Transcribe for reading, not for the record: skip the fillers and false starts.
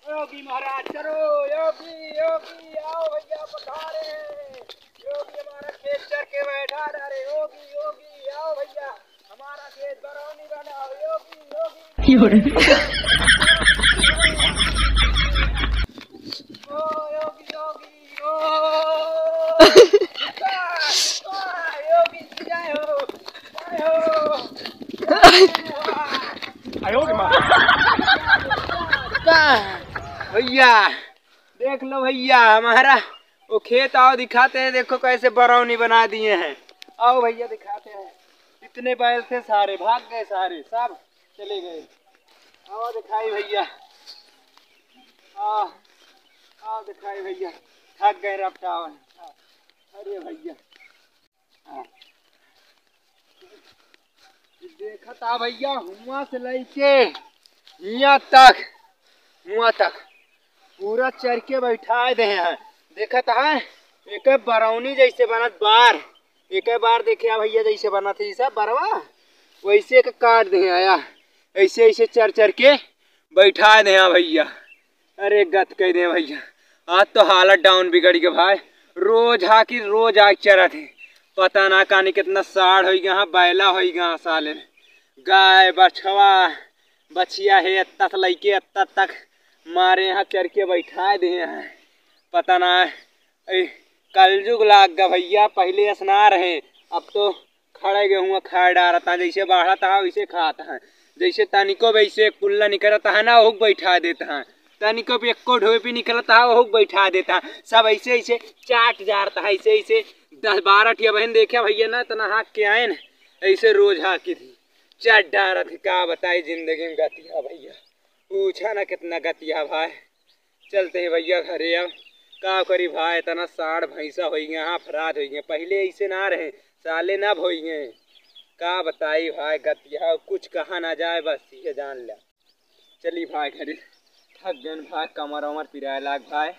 योगी महाराज चलो, योगी योगी आओ भैया पधारे। योगी हमारा खेत चर के बैठा डाले। योगी योगी आओ भैया हमारा खेत बरौनी बनाओ। योगी योगी ओ योगी योगी ओ योगी जय हो जय हो। योगी भैया देख लो भैया हमारा वो खेत आओ दिखाते हैं। देखो कैसे बरौनी बना दिए हैं। आओ भैया दिखाते हैं। इतने बैल थे सारे भाग गए, सारे सब चले गए। आओ दिखाई भैया, आओ दिखाई भैया। थक गए रफ्तार। अरे भैया देखा था भैया हुआ से लेके हुआ तक पूरा चर के बैठा दे हैं। देखा था एक बरौनी जैसे बनत बार, एक बार देखे भैया जैसे बना था सब बरवा वैसे एक काट दे आया। ऐसे ऐसे चर चर के बैठा दे भैया। अरे गत कह दे भैया आज तो हालत डाउन बिगड़ गया भाई। रोज हाकि रोज आग चरा थे। पता ना कानी कितना साढ़ हो गया, बैला हो गया साले। गाय बछवा बछिया है अत्ता से लैके अत्ता तक मारे यहाँ चर के बैठा दे हैं। पता ना कलयुग लाग गया भैया। पहले स्ना रहे अब तो खड़े गेहूँ खा डाला था। जैसे बाढ़ा था वैसे खाता है। जैसे तनिको वैसे कुल्ला निकलता है ना वो बैठा देता है। तनिको भी एको ढोए भी निकलता है वो बैठा देता है। सब ऐसे ऐसे चाट जाता है। ऐसे ऐसे 10-12 ठिया बहन देखे भैया ना तना हाँक के आए न ऐसे रोज हाँकी थी चट डारा थी। क्या बताई जिंदगी में गतिया भैया, पूछा ना कितना गतिया भाई। चलते हैं भैया घरे। अब का करी भाई इतना साढ़ भैंसा हो गया, हाँ अपराध हो गए। पहले ऐसे ना रहे साले ना हो गए। का बताई भाई गतिया कुछ कहा ना जाए बस ये जान लिया। चली भाई घरे, थक गए भाई, कमर वमर पिराए लाग भाई।